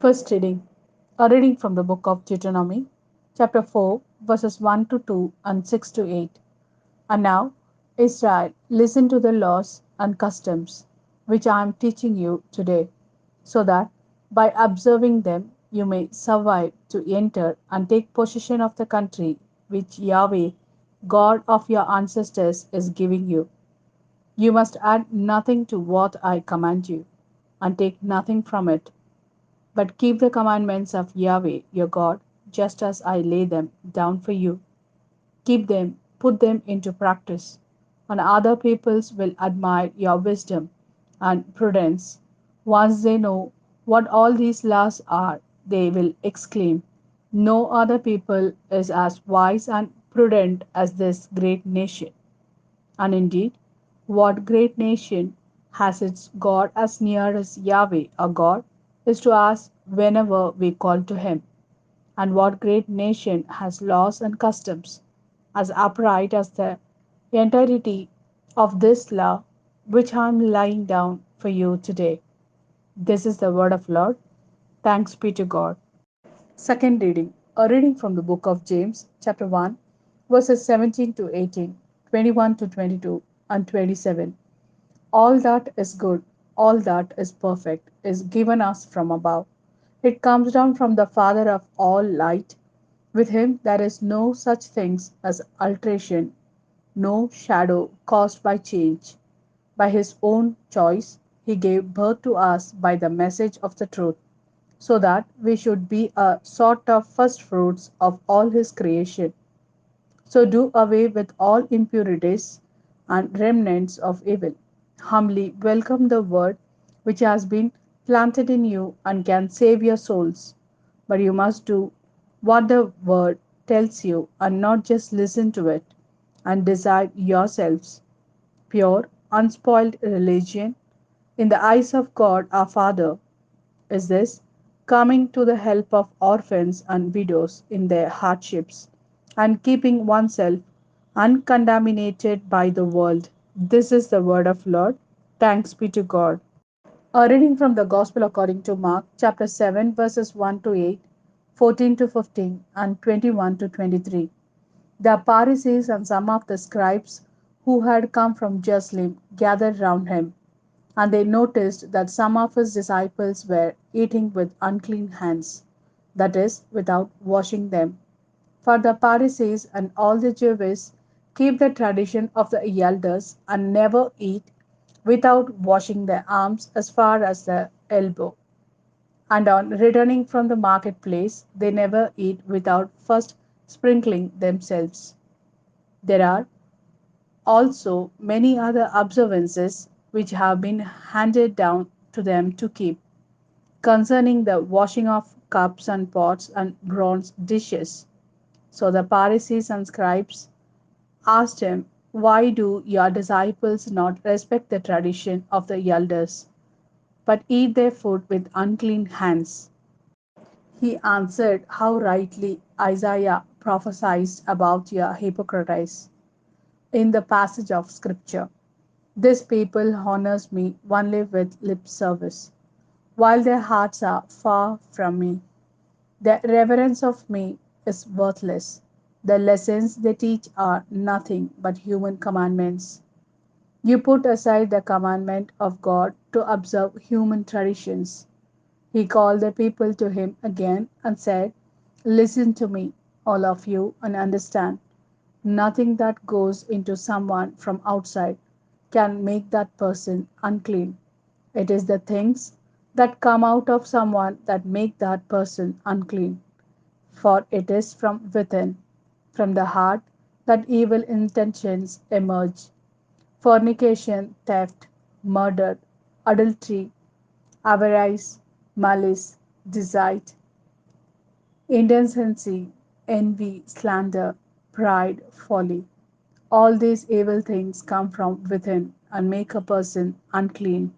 First reading. A reading from the book of Deuteronomy, chapter 4, verses 1 to 2 and 6 to 8. And now, Israel, listen to the laws and customs which I am teaching you today, so that by observing them you may survive to enter and take possession of the country which Yahweh, God of your ancestors, is giving you. You must add nothing to what I command you, and take nothing from it, but keep the commandments of Yahweh your God, just as I lay them down for you. Keep them, put them into practice, and other peoples will admire your wisdom and prudence. Once they know what all these laws are, they will exclaim, no other people is as wise and prudent as this great nation. And indeed, what great nation has its God as near as Yahweh, our God, is to us whenever we call to Him? And what great nation has laws and customs as upright as the entirety of this law which I am laying down for you today? This is the word of Lord. Thanks be to God. Second reading. A reading from the book of James, chapter 1, verses 17 to 18, 21 to 22, and 27. All that is good, all that is perfect, is given us from above. It comes down from the Father of all light. With him there is no such things as alteration, no shadow caused by change. By his own choice, he gave birth to us by the message of the truth, so that we should be a sort of first fruits of all his creation. So do away with all impurities and remnants of evil. Humbly welcome the word which has been planted in you and can save your souls. But you must do what the word tells you and not just listen to it and decide yourselves. Pure, unspoiled religion in the eyes of God our Father is this: coming to the help of orphans and widows in their hardships, and keeping oneself uncontaminated by the world. This is the word of Lord. Thanks be to God. A reading from the Gospel according to Mark, chapter 7, verses 1 to 8, 14 to 15, and 21 to 23. The Pharisees and some of the scribes who had come from Jerusalem gathered round him, and they noticed that some of his disciples were eating with unclean hands, that is, without washing them. For the Pharisees and all the Jews keep the tradition of the elders and never eat without washing their arms as far as the elbow. And on returning from the marketplace, they never eat without first sprinkling themselves. There are also many other observances which have been handed down to them to keep, concerning the washing of cups and pots and bronze dishes. So the Pharisees and scribes asked him, why do your disciples not respect the tradition of the elders, but eat their food with unclean hands? He answered, how rightly Isaiah prophesied about your hypocrites in the passage of Scripture. This people honors me only with lip service, while their hearts are far from me. Their reverence of me is worthless. The lessons they teach are nothing but human commandments. You put aside the commandment of God to observe human traditions. He called the people to him again and said, listen to me, all of you, and understand. Nothing that goes into someone from outside can make that person unclean. It is the things that come out of someone that make that person unclean. For it is from within, from the heart, that evil intentions emerge: fornication, theft, murder, adultery, avarice, malice, deceit, indecency, envy, slander, pride, folly. All these evil things come from within and make a person unclean.